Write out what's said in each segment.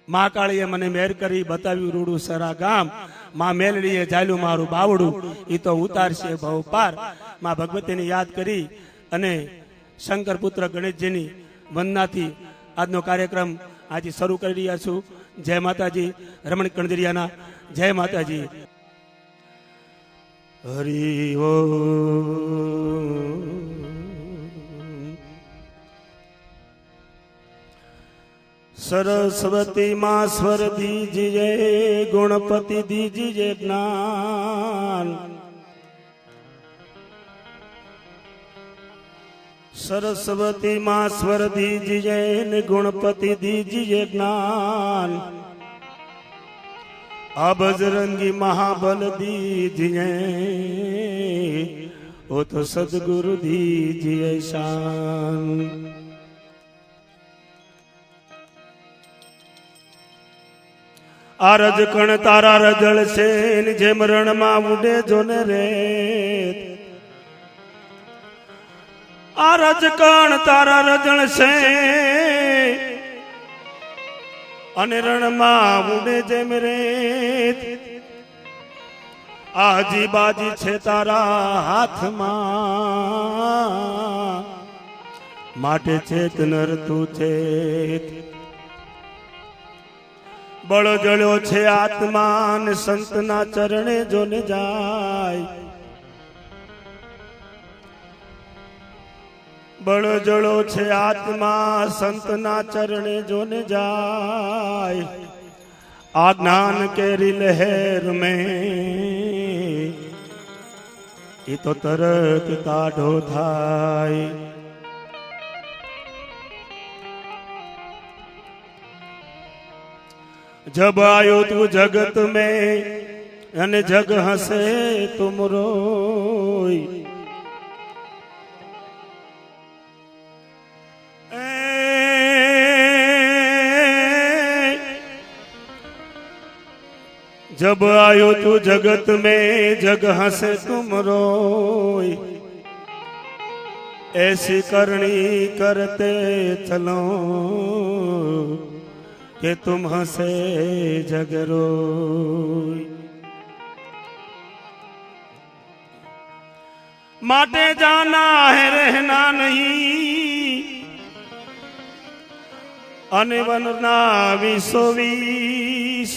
મહાકાળીએ મને મેર કરી બતાવ્યું રૂડું સરા ગામ, માં મેલડીએ ઝાલ્યું મારું બાવડું, ઈ તો ઉતારશે ભવ પાર. માં ભગવતીને યાદ કરી અને શંકર પુત્ર ગણેશજીની વંદનાથી આજનો કાર્યક્રમ આજે શરૂ કરી રહ્યા છું. જય માતાજી. રમણ કણદરિયાના જય માતાજી. હરિ ઓમ. सरस्वती माँ स्वर दीजिए, गुणपति दीजिए ज्ञान. सरस्वती माँ स्वर दीजिए न गुणपति दीजिए ज्ञान. अब बजरंगी महाबल दीजिए, वो तो सदगुरु दीजिए शान. आरज कण तारा रजल से जेम रण मा उडे जोन रेत. आरज कण तारा रजल से अने रण मा उडे जेम रेत. आजी बाजी छे तारा हाथ मा, माटे चेत नर तू चेत. बड़ो जड़ो छे आत्मान संतना चरणे जोने जाय. बड़ो जड़ो छे आत्मा संतना चरणे जोने जाय. आज्ञान केरी लहर में ये तो तरत काढ़ो थाय. जब आयो तू जगत में अने जग हसे तुम रोई. जब आयो तू जगत में जग हसे तुम रोई. ऐसी करनी करते चलो कि तुम हंसे जगरोई. माटे जाना है रहना नहीं, अने वरना 2020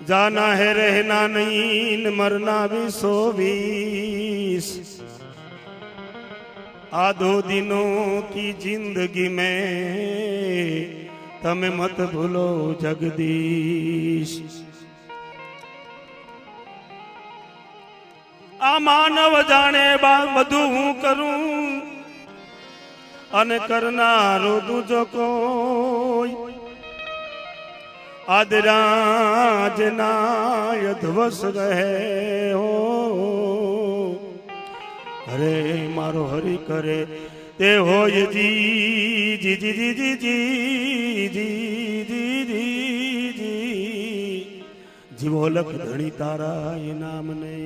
जाना है रहना नहीं, मरना 2020. आधो दिनों की जिंदगी में तमें मत भूलो जगदीश. आ मानव जाने बधु हूँ करूं अन करनारो दूजो कोई. आदराज नाय ध्वस रहे हो. हरे मारो हरि करे ते हो जी जी जी जी जी जी जी जी जी जी. जीवो लख धणी तारा ये नाम ने.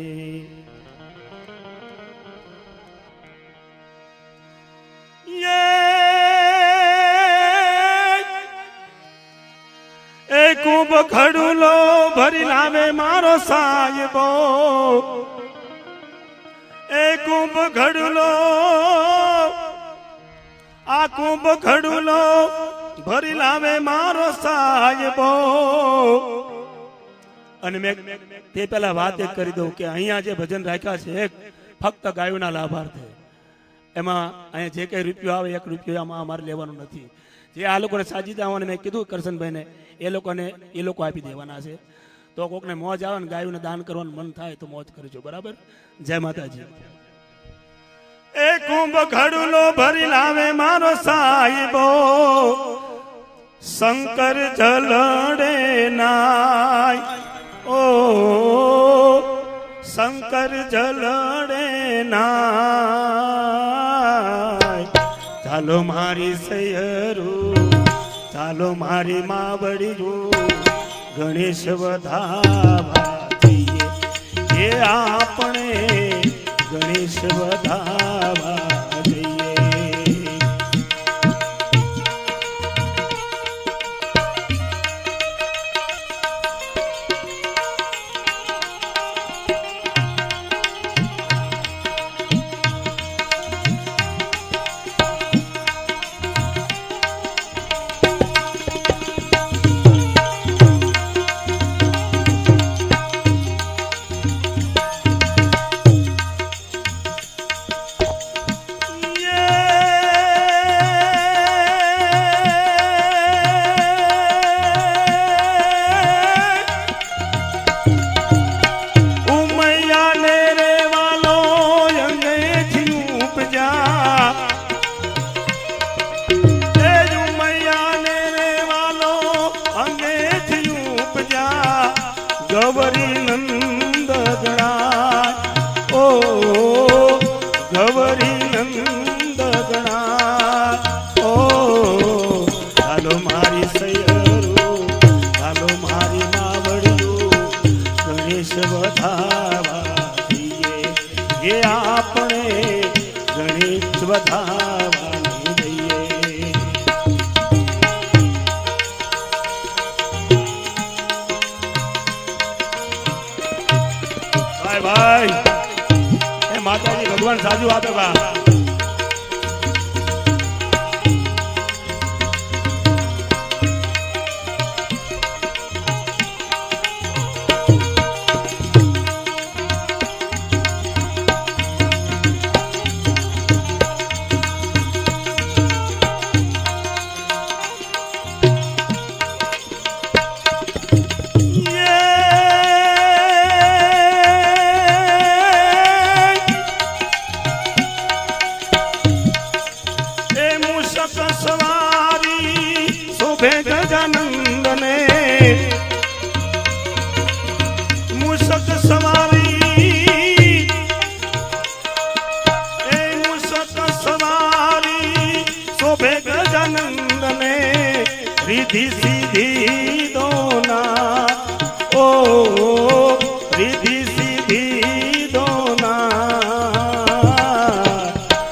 ये कूब खड़ूलो भरी लावे मारो साहिबो. ए कूब खड़ूलो आ कूब खड़ूलो भरी लावे मारो साहिबो. અને મેં તે પહેલા વાત એક કરી દઉં કે અહીંયા જે ભજન રાખ્યા છે એક ફક્ત ગાયોના લાભાર્થે. એમાં અહીંયા જે કઈ રૂપિયો આવે 1 રૂપિયો આમાં અમારે લેવાનો નથી. જે આ લોકોને સાજીદાઓને મેં કીધું કરશનભાઈને એ લોકો આપી દેવાના છે. તો કોકને મોજ આવે ને ગાયોને દાન કરવાનું મન થાય તો મોજ કરજો. બરાબર. જય માતાજી. એ કુંભ ઘડુલો ભરી લાવે મારો સાહિબો. શંકર જલડે નાય. ओ शंकर जलड़े नाय. चालो मारी सैयरू, चालो मारी मावड़ियो. गणेश वधावा ये आपने વધાવા જઈએ. ગવરી નંદ ગણાય ઓ ગવરી નંદ ગણાય ઓ ચાલો મારી સૈયરું ચાલો મારી માવડિયું ગણેશ વધાવા જઈએ. એ આપણે ગણેશ વધાવા જઈએ. ભાઈ એ માતાજી ભગવાન સાજુ આપે બા. ગજાનંદ ને મૂષક સવારી એ મૂષક સવારી શોભે ગજાનંદ ને રીધિ સીધી દોના ઓ રીધિ સીધી દોના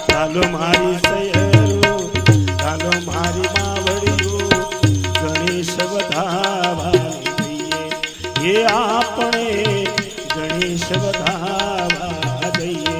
ચાલો મારી સૈયરું ચાલો મારી વધાવા જઈએ. એ આપણે ગણેશ વધાવા જઈએ.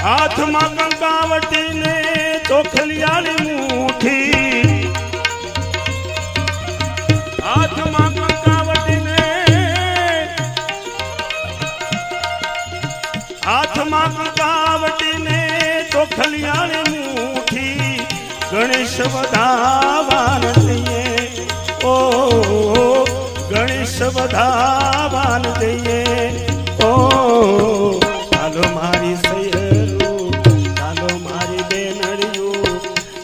હાથમાં કંકાવટી ને ચોખલિયાળી મુઠ્ઠી હાથમાં કંકાવટી ને હાથમાં કંકાવટી ને ચોખલિયાળી મુઠ્ઠી ગણેશ વધાવાન જઈએ ઓ ગણેશ વધાવાન જઈએ ઓ ચાલો મારી સૈયરું ચાલો મારી બેનડિયું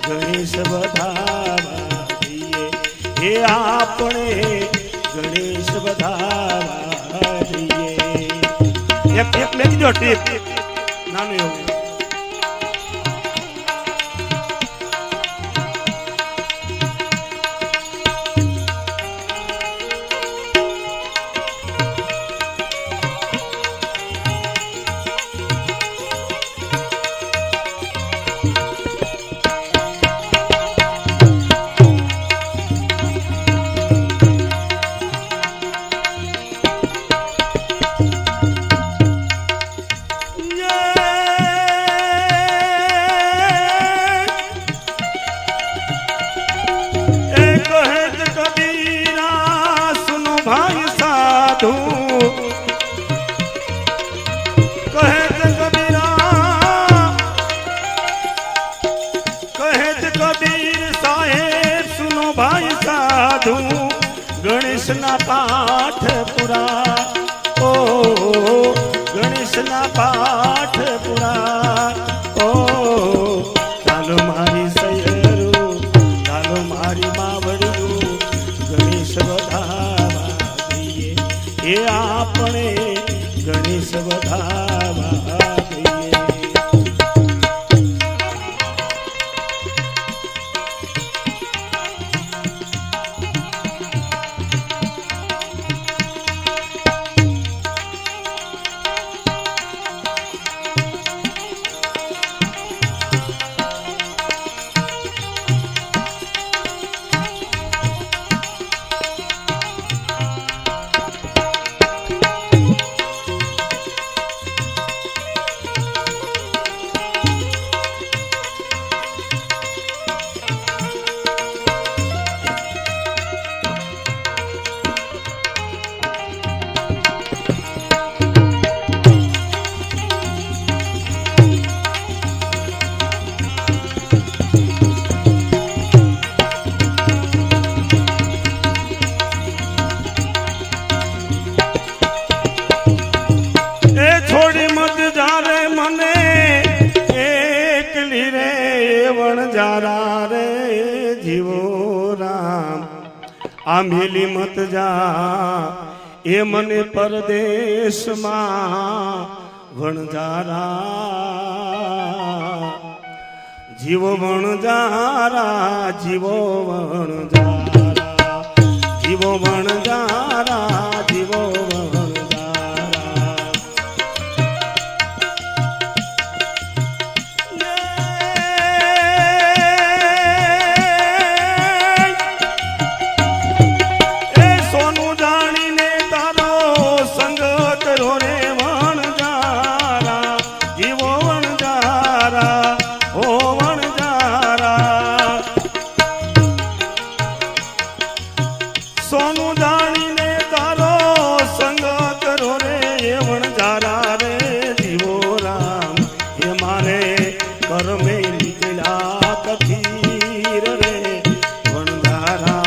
ગણેશ વધાવા જઈએ. એ આપણે ગણેશ વધાવા જઈએ. એક મેં કીધો ટીપ નાનું એવું भाई साधु ગણેશના પાઠ પુરા ઓ ગણેશના પાઠ પુરા ઓ ચાલો મારી સૈયરું ચાલો મારી માવડિયું ગણેશ વધાવા દઈએ એ આપણે ગણેશ વધાવા દઈએ આ મેલી મત જા એ મને પરદેશમાં વણજારા જીવો વણજારા જીવો વણજારા જીવો વણજારા જીવો સોનું જાણીને તારો સંગ કરો રે વણજારા રે જીવો રામ એ મારે કરમે નીકળ્યા કથીર રે વણજારા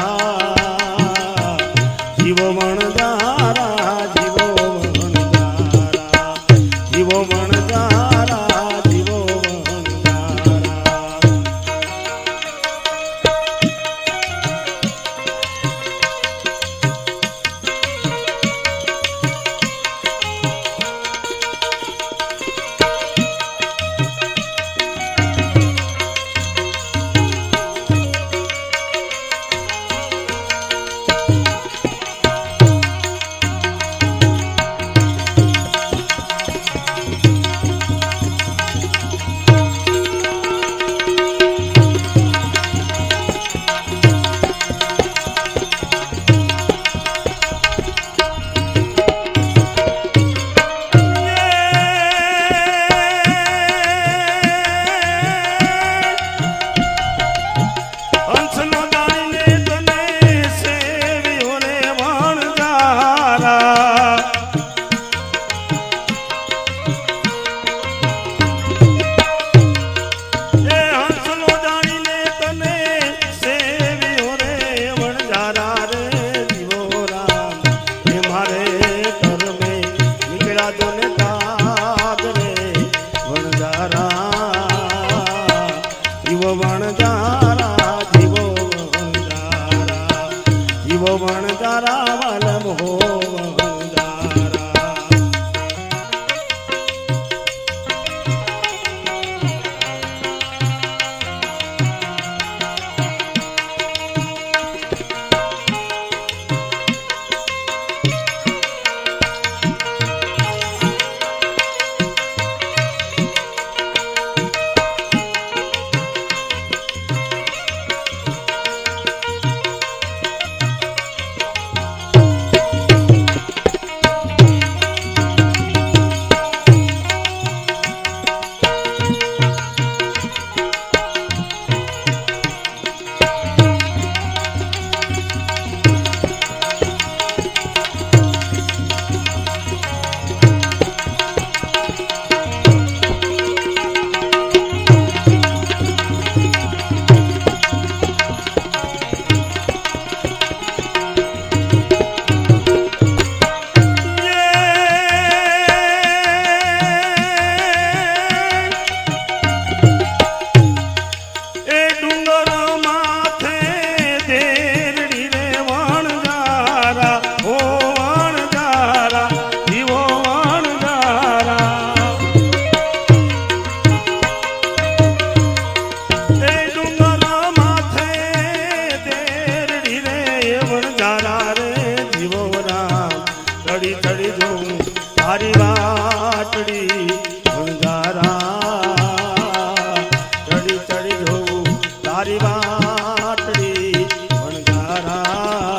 જીવો વણજારા જીવો વણજારા જીવો વણજારા જીવો વણજારા વાલમ હો ચડી ચડી જોઉં તારી વાટડી વણજારા ચડી ચડી જોઉં તારી વાટડી વણજારા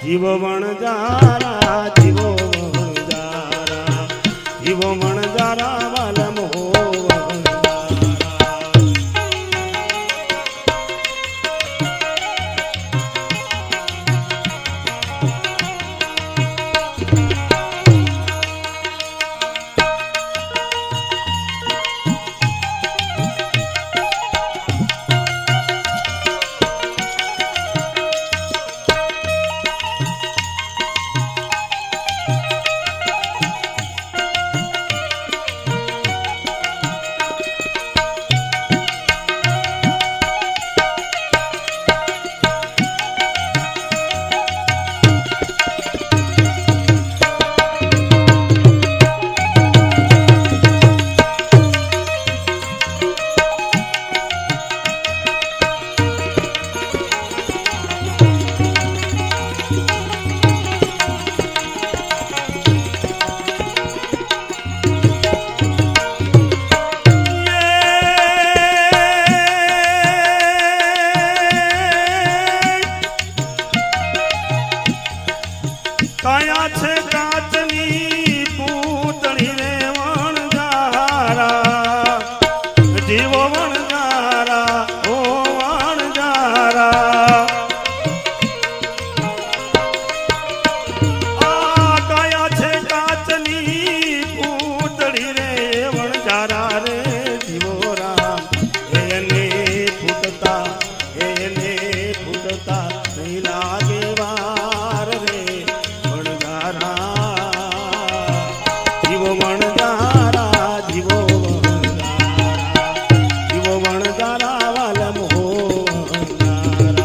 જીવો વણજારા જીવો વણજારા જીવો વણજારા વાલમ હો કાયા છે કાચની પૂતળી રે વણજારા જીવો વણજારા ઓ વણજારા આ કાયા છે કાચની પૂતળી રે વણજારા રે જીવો રામ એને ફૂટતા નહીં લાગે વાર રે જીવો વણજારા જીવો વણજારા વાલમ હો વણજારા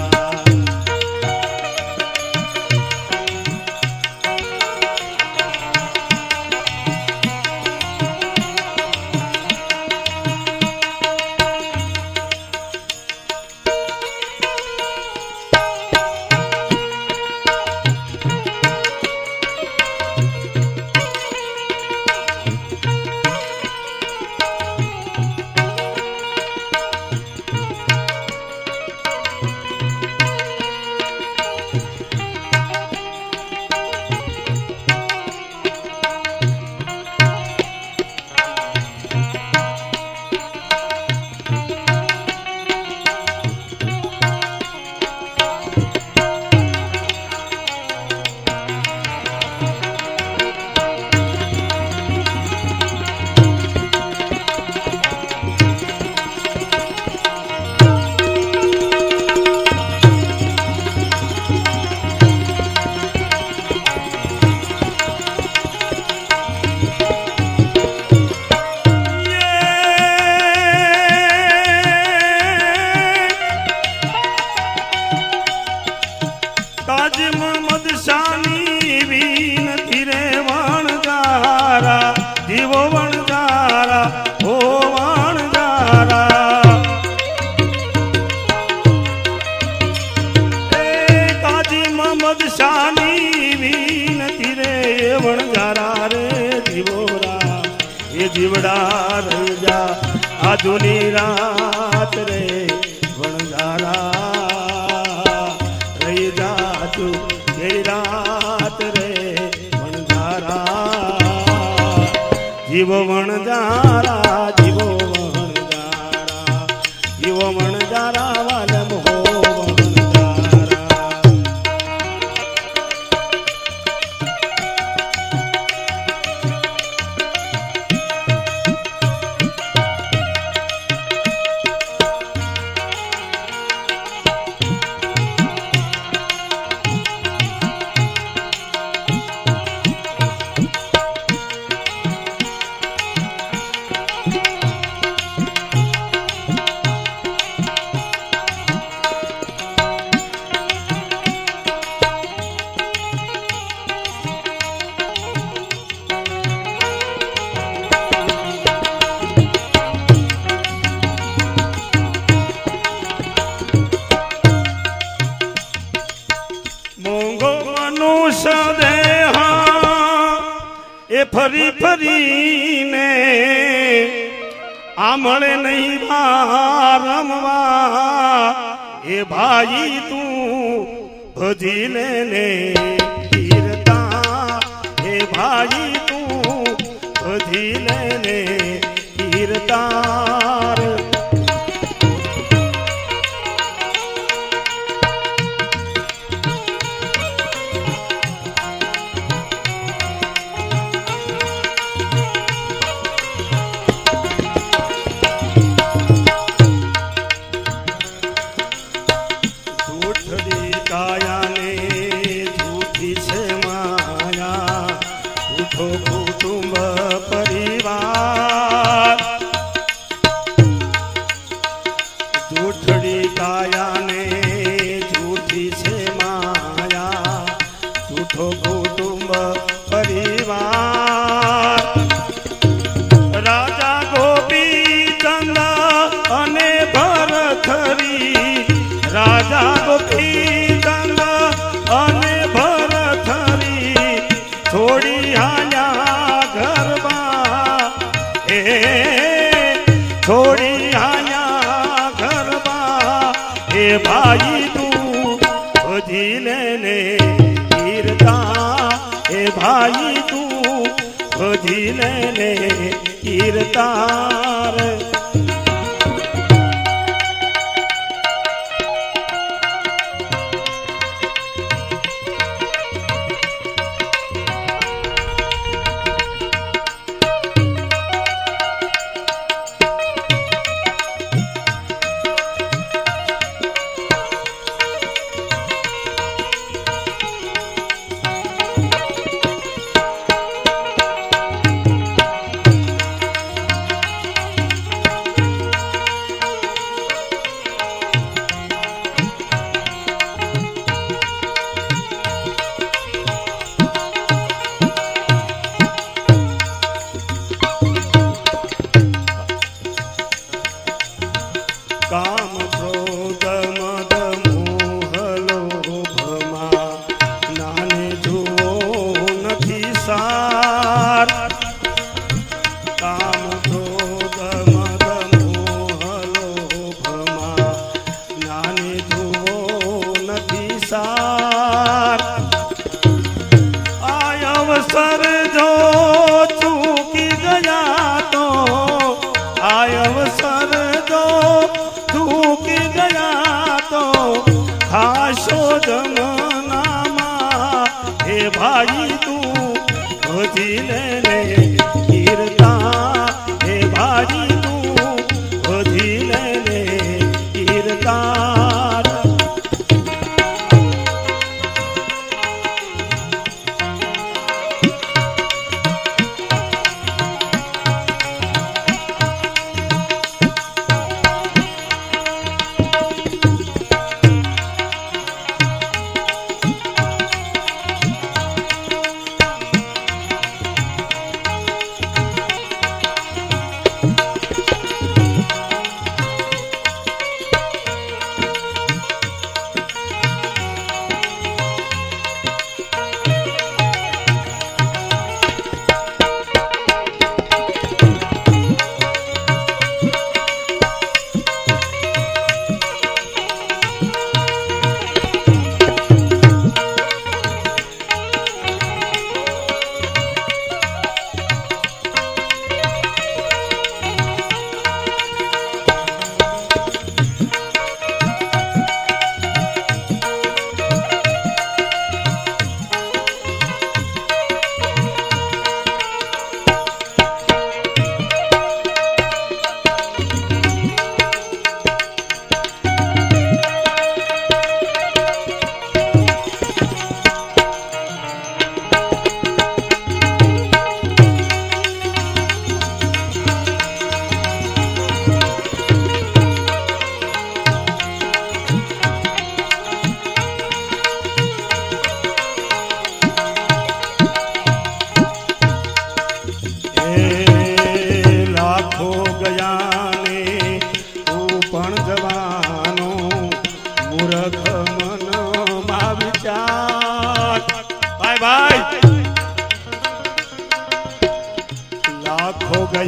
કાજી મોહમ્મદ શાની વિનતી રે વણજારા જીવો વણજારા ઓ વણજારા એ કાજી મોહમ્મદ શાની વિનતી રે વણજારા રે જીવો રા એ જીવડા રહી જા આજુની રાત રે વણજારા રહી જા તું તેરી રાત રે વણજારા જીવો વણજારા જીવો વણજારા જીવો વણજારા વાલમ હો વણજારા મોંઘો મનુષ્ય દેહ એ ફરી ફરીને આમળે નહીં રમવા એ ભાઈ તું ભજી લેને કીર્તા એ ભાઈ તું ભજી લેને કીર્તાર કુટુંબ પરિવાર જૂઠડી કાયાને જૂઠી છે માયા જૂઠો કુટુંબ પરિવાર રાજા ગોપીચંદ અને ભરથરી રાજા ગોપીચંદ અને ભરથરી છોડી છોડી આયા ગરબા એ ભાઈ તું ભજી લેને કીર્તા એ ભાઈ તું ભજી લેને કીર્તાર કામ ક્રોધ મદ મોહ લોભમાં નાને જુઓ નથી સાર કામ ક્રોધ મદ મોહ લોભમાં નાને જુઓ નથી સાર આ અવસર જો ચૂકી ગયા તો આ અવસર જો ચૂકી ગયા તો ખાશો જમનામાં હે ભાઈ તું ભજી લેને કીર્તા હે ભાઈ તું ભજી લેને કીર્તા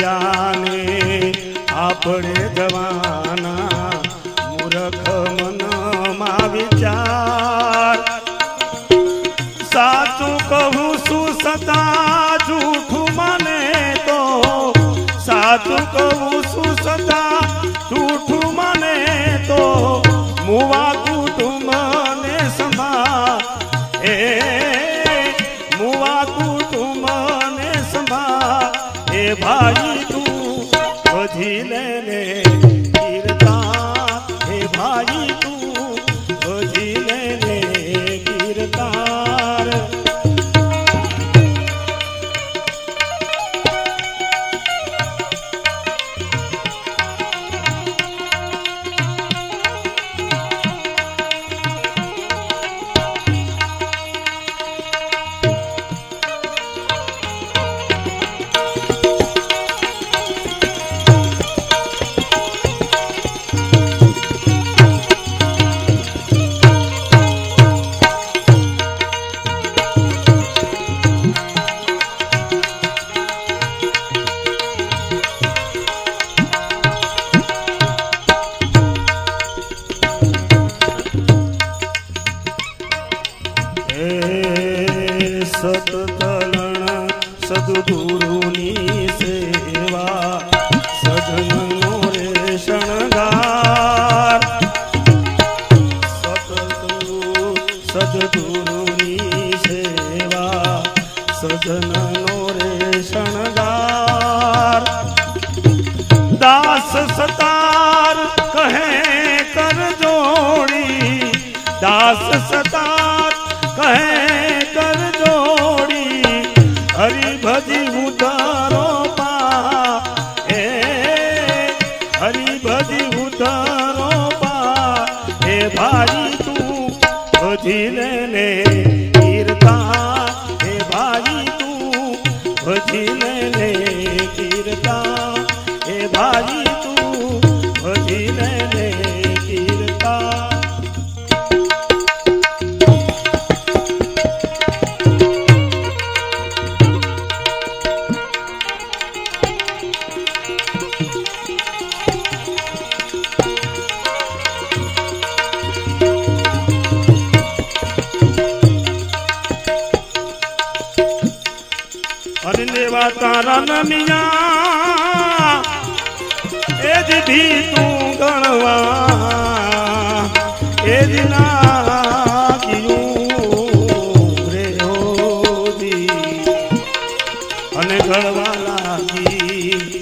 થયાને આપણે જવાના મૂર્ખ મનમાં વિચાર સાચું કહું છું સદા જૂઠું મને તો સાચું કહું છું સદા જૂઠું મને તો મુવા કુટુંબને સંભા એ મુવા કુટુંબને સંભા એ ભાઈ તું વધી લેને કીર્તા એ ભાઈ તું વધી લેને કીર્તાર સતતલણ સદગુરુની સેવા સજનનો રે શણગાર સદગુરુની સેવા સજનનો રે શણગાર દાસ સતાર કહે કર જોડી દાસ સતાર કહે કર જોડી હરિ ભજી ઉતારો પા એ હરિ ભજી ઉતારો પા એ ભાઈ તું ભજી લેને કીર્તા એ ભાઈ તું ભજી લેને કીર્તા એ ભાઈ તું ભજી લેને કીર્તા અને લેવા તારા નમિયા એ જ ભી તું ગણવા એ જ લાગ્યું રે હોજી અને ગણવા લાગી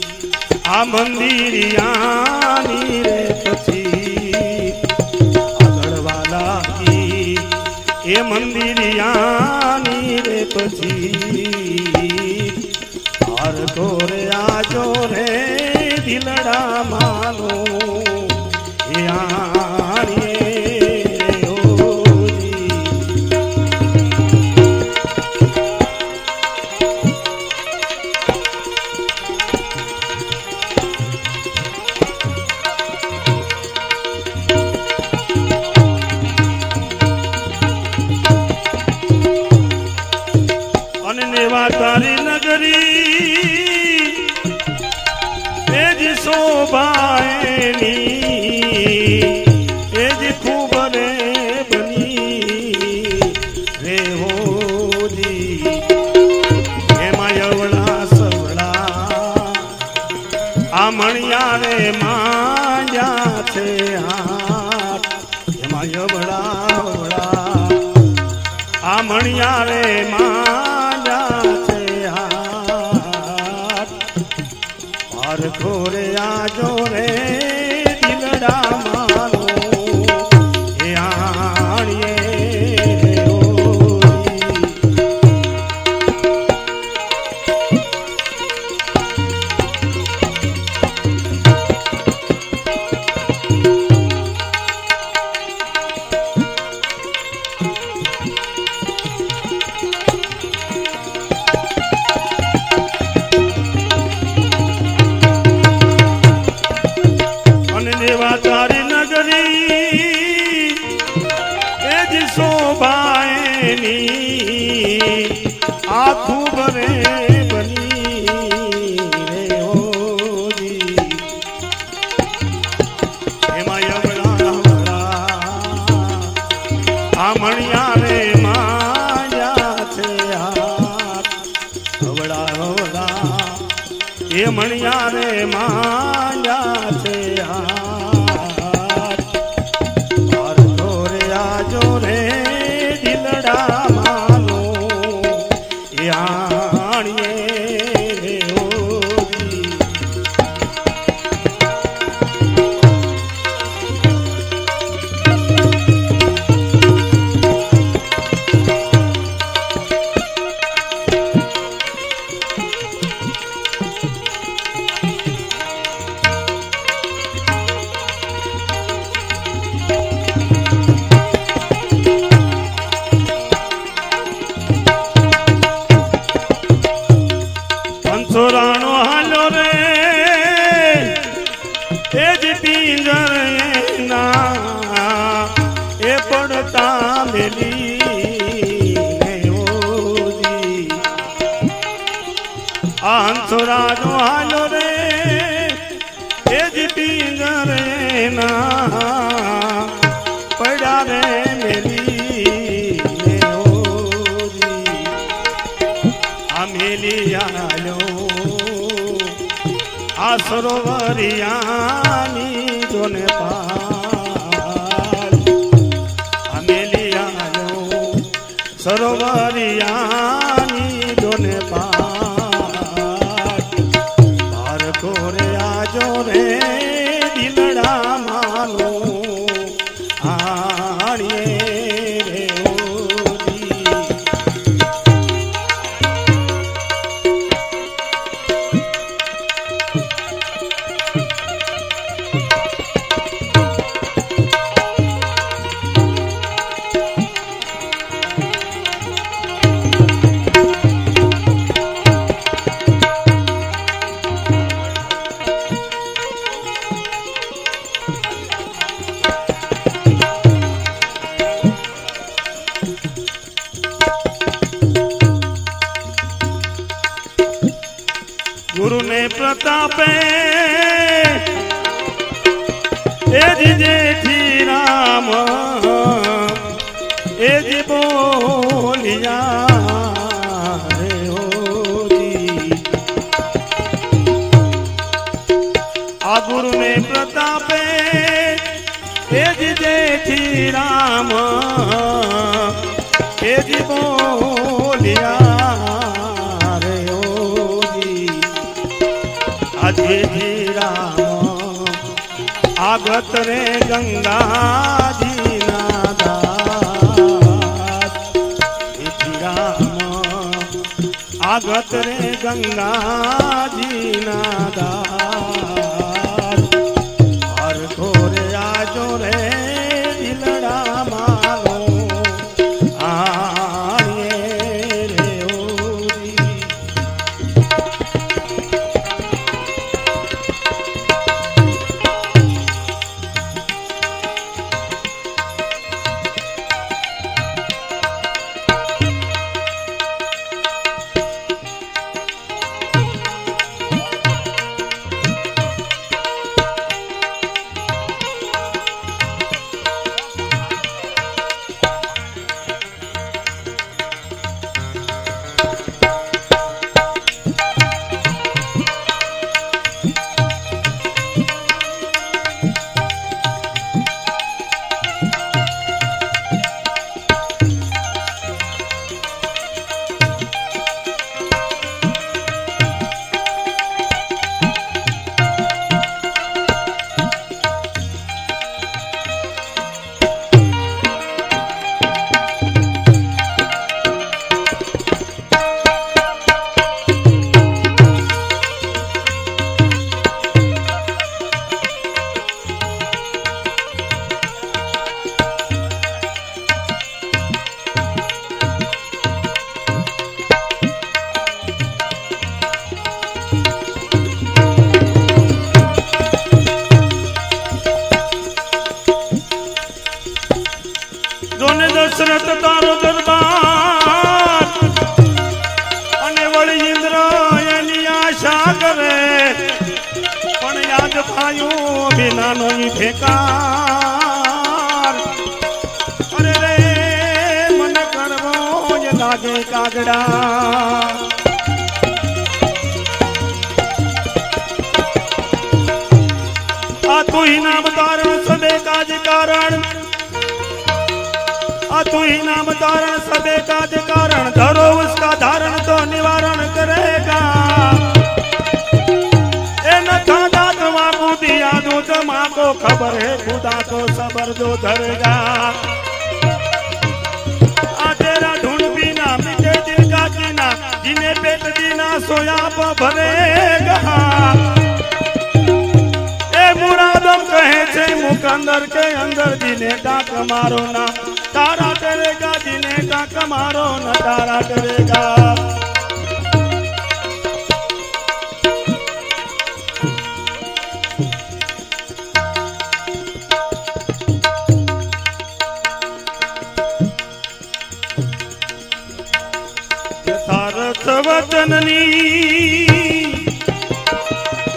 આ મંદિરિયાની રે પછી આ ગણવા લાગી એ મંદિરિયાની રે પછી તોરે આજો રે દિલડા માનો એ આણીએ હોજી અને નેવા તારી નગરી શોભાએની એ જ ખૂબ રે બની રે હોજી એમાં યવડા સવડા આ મણિયા રે માંડ્યા છે હાથ એમાં યવડા વડા આ મણિયા રે માંડ્યા છે હાથ પાર ખોરે આજો રે દિલડા મારો એ આણીએ હોજી આખું બને બની રે હો એ મણિયા રે માંડ્યા છે હાથ ભારતો રે આજો રે દિલડા માનો એ આણીએ રે ઓજી સોરાણો હાલો રે એ જ પિંજર ના એ પડતા મેલી ઓજી આંસોરાનો હાલો રે એ જ પિંજર ના પડ્યા રે મેલી ઓજી આ મેલી આલો આ સરોવરિયાની જોને પાલ અમેલિયાનો સરોવરિયાની જોને પાલ બાર કોરે આજો રે દિલડા માનો આણીએ રે ઓજી गुरु ने प्रतापे एजी जेठी राम एजी बोलिया रे होजी आ गुरु ने प्रतापे एजी जेठी राम एजी बोलिया रे जेठी राम આગત રે ગંગાજી ના દાસ જેઠી રામ આગત રે ગંગાજી ના દાસ હર ઘોરે આજો રે દિલડા માનો આણીએ રે ઓરી જોને દશરથ તારો દરબાર અને વળી ઇન્દ્ર એની આશા કરે પણ યાદ ભાઈઓ વિનાનો ભેકાર અરે રે મને કરવો જ લાગે કાગડા तू ही नाम तारण सबे काज कारण, तू ही नाम तारण सबे काज कारण, धरो उसका धारण तो निवारण करेगा। ए न खादा माँ को दिया दूध, माँ को खबर है खुदा को सबर जो धरेगा। तेरा ढूंढ बिना मिटे दिल का जीना, जिन्हें पेट दीना सोया भरेगा। ए मुरादम कहे छे मुख अंदर के अंदर, जिन्हें डाक मारो ना तारा करेगा, जिन्हें डाक मारो ना तारा करेगा। वचननी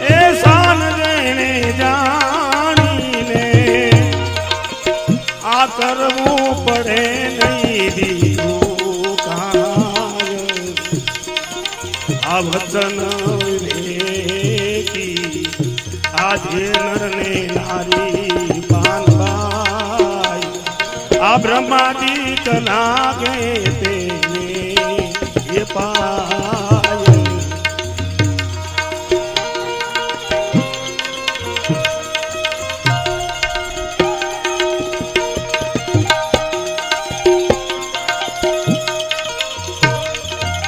एहसान देने जानी ने, आ करवू पड़े नहीं दीदू काज। आ वचन की आज नर ने नारी पानबाई, आ ब्रह्मादी कलागे तेने ये पाए।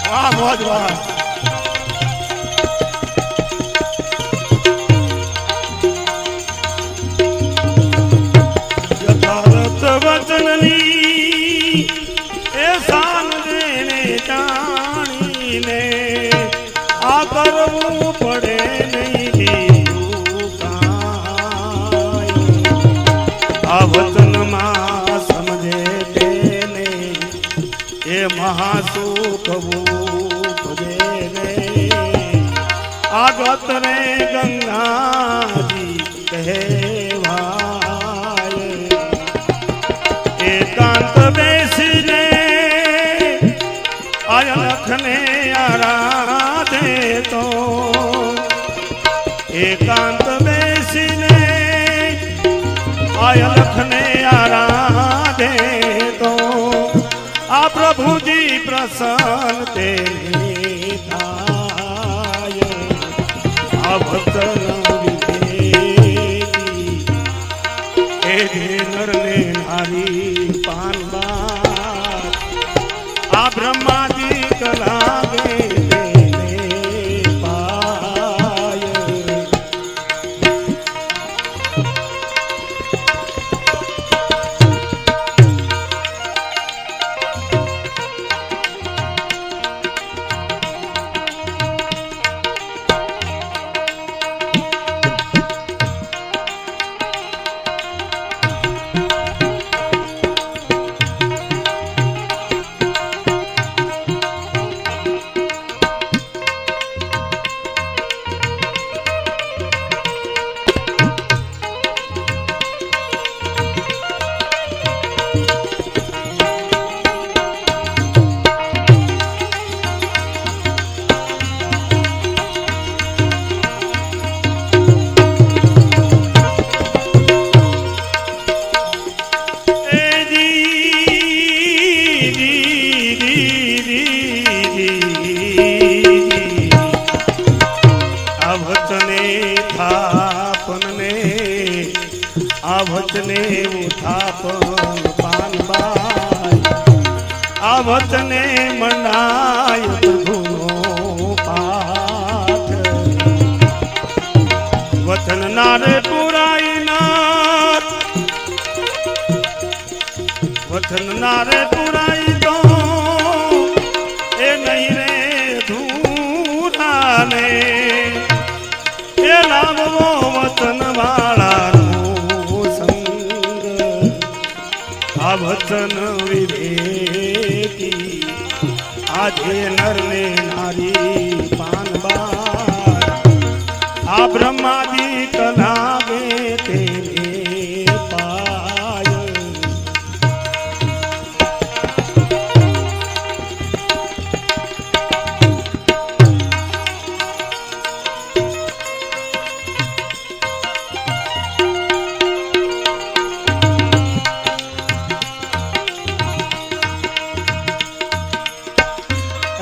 वाह बहुत वाह। यथार्थ वचननी एहसान देने जानी ने, आ करवू पड़े नहीं दीदू काई। आ वचन मां समझे तेने ये महासुख देने। आगत रे गंगा जी कहवाए, एकांत बेसीने लखने आराधे तो, एकांत बेसीने आय लखने आराधे तो, आ प्रभु जी प्रसन्न तेरे थाय। आ भक्तन विवेकी ए नर ने नारी पानबार, आ ब्रह्माजी कलागे तेने पाय। वचने उठापन पानबाई, आ वचने मंडाय प्रभुनो पाठ। वचन नारे पुराई नाथ, वचन नारे पुराई तो ए नहीं रे धूरा ने, ए लाभवो वचन वाला वचन विवेकी। આજે નરને નારી પાનબાર આ બ્રહ્માજી કલાવે તેને પાય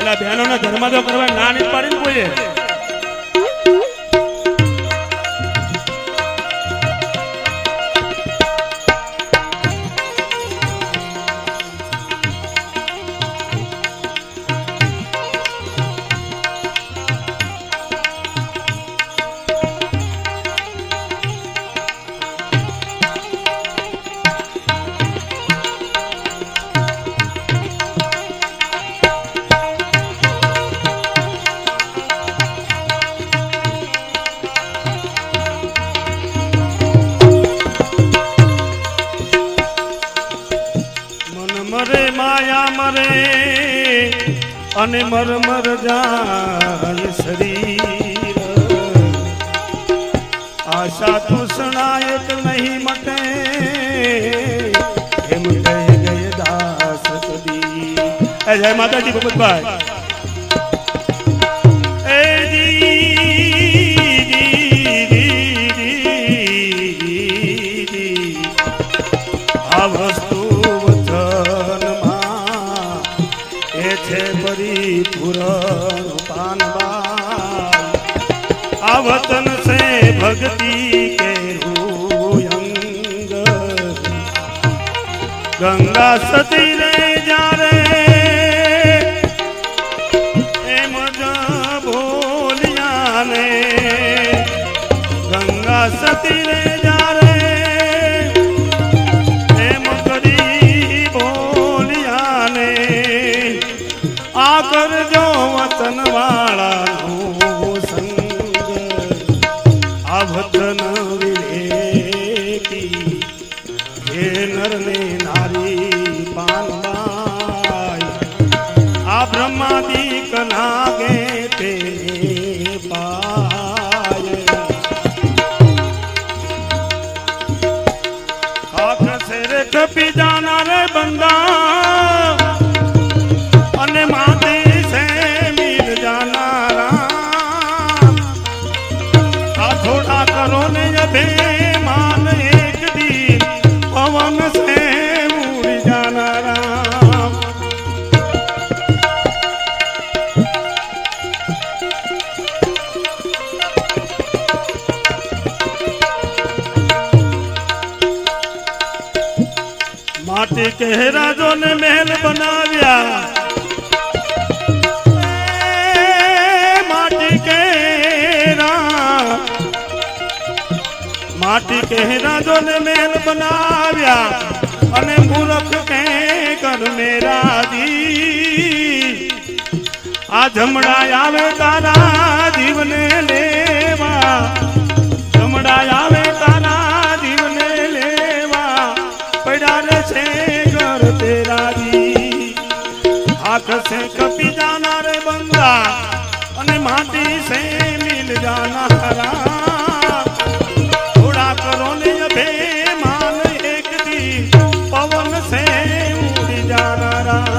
એટલે બહેનોને ધર્મ તો કરવા ના નહીં પાડી ને કોઈએ. મરે માયા મરે અને મર જાય શરીર, આશા તૃષ્ણાયક નહીં મટે એમ કહી ગયે દાસ કબીર. જય માતાજી ભગતભાઈ. આ વસ્તુ पूरन पानबाई आ वतन से भक्ति के रूयंग, गंगा सती रे जा रे एम भोलिया ने, गंगा सती रे जा रे एम करी भोलिया ने, आकर जो वतन वाला नो संग, आ वतन विवेकी हे नर ने नारी पानबाई, आ ब्रह्मादि कनागे तेने पाए, खाक से रे कपी जाना रे बंदा અને માતે સે મિલ જાના રામ, આ થોડા કરો ને અભિમાન એક દી પવન સે ઉડી જાના રામ. માટી કહેરા જો ને મહેલ બનાવ્યા, माटी के राजो ने महल बनाव्या अने मूर्ख के कर मेरा दी, आ जमड़ा आवे तारा जीवने लेवा, जमड़ा आवे तारा जीवने लेवा, पड़ा रे से घर तेरा दी, आँख से कपी जाना रे बंदा अने माटी से मिल जाना राम, करो ने अभिमान एक दी पवन से उड़ जाना राम.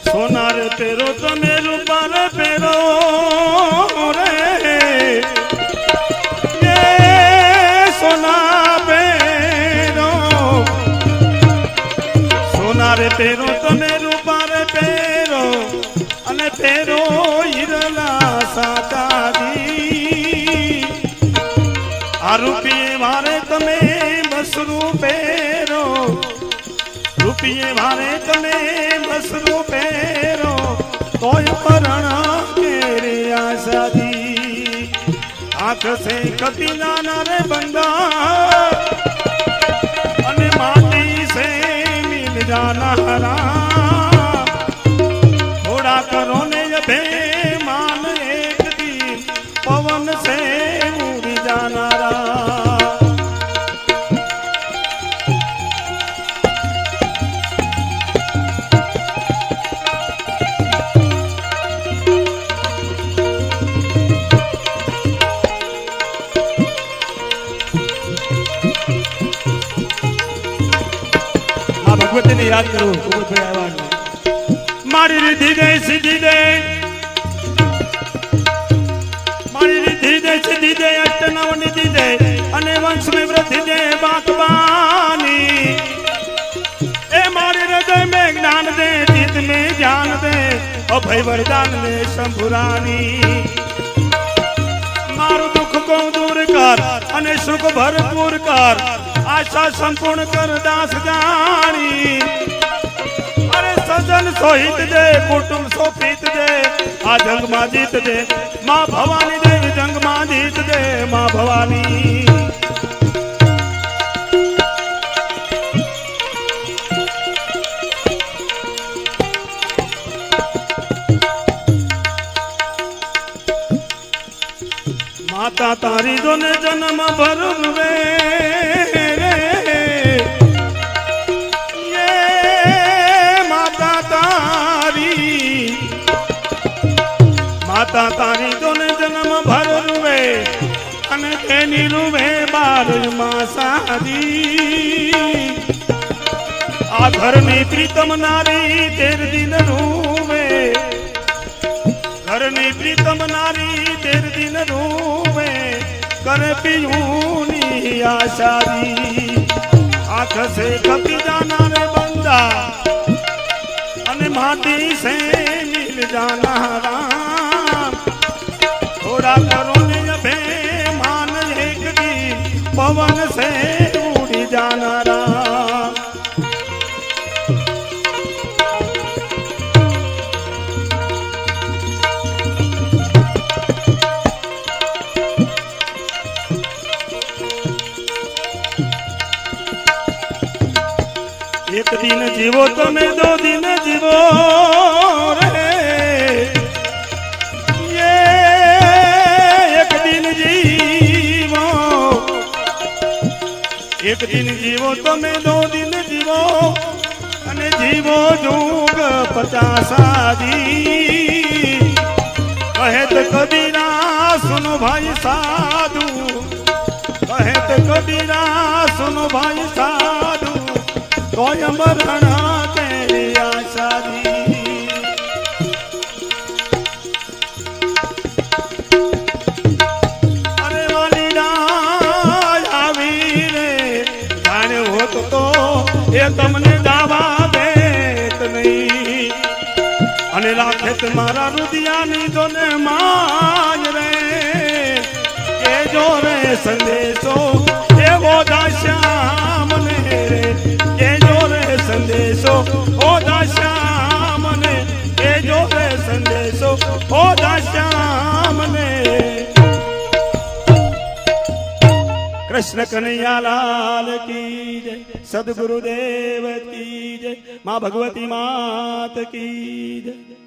सोनार पेरो तमे रूपार पेरो रे, ये सोना पेरो, सोनार पेरो तमे रूपार पेरो अने पेरो हिरला साचा दी, आ रूपिये मारे तमे बसरू पेरो, रूपिये मारे तमे बसरू पेरो, तोय परणा तेरे आशा दी, आँख से कभी जाना रे बंदा अने माटी से मिल जाना राम, थोड़ा करो ने अभिमान एक दी पवन से उड़ जाना राम. ને યાદ કરું કુબુરભાઈ આવ્યા મારી રીધિ દે સીધી દે મારી રીધિ દે સીધી દે અષ્ટનવ નિધિ દે અને વંશ में વૃદ્ધિ દે બાતબાની એ મારી હૃદય में જ્ઞાન દે ચિત્ત में ज्ञान दे અભય વરદાન દે શંભુરાની મારું દુઃખ કો દૂર કર અને સુખ ભરપૂર કર આશા સંપૂર્ણ કર દાસ જાણી અરે સજન સોહિત દે કુટુંબ સોપિત દે આ જંગ માં જીત દે માં ભવાની દેવી જંગ માં જીત દે માં ભવાની माता तारी जो ने जन्म भरवे ये माता तारी जो ने जन्म भरवे अने तेनी रुवे 12 मासादी आ घर में प्रीतम नारी 13 दिन रुवे घर में प्रीतम नारी 13 दिन रुवे करे पियूनी आशादी आँख से कपी जाना रे बंदा अने माटी से मिल जाना राम थोड़ा करो ने अभिमान एक दी पवन से उड़ी जाना राम एक दिन जीवो तुम्हें 2 दिन जीवो रे ये एक दिन जीवो तुम्हें 2 दिन जीवो अने जीवो जुग 50 दी कहे तो कबीरा सुनो भाई साधु कहे तो कबीरा सुनो भाई साधु कोई मरण तेरी आशा दी अरे वाली आवी रे जाने हो तो ये तमने दावा देत नहीं अने राखे तुम्हारा रुदियानी जो ने मांग रे ये जो रे संदेशो ये वो दाश्याम ने रे संदेशो ओ दाश्याम ने ये जो है संदेशो ओ दाश्याम ने कृष्ण कन्हैया लाल की जय सद्गुरुदेव की जय माँ भगवती मात की जय।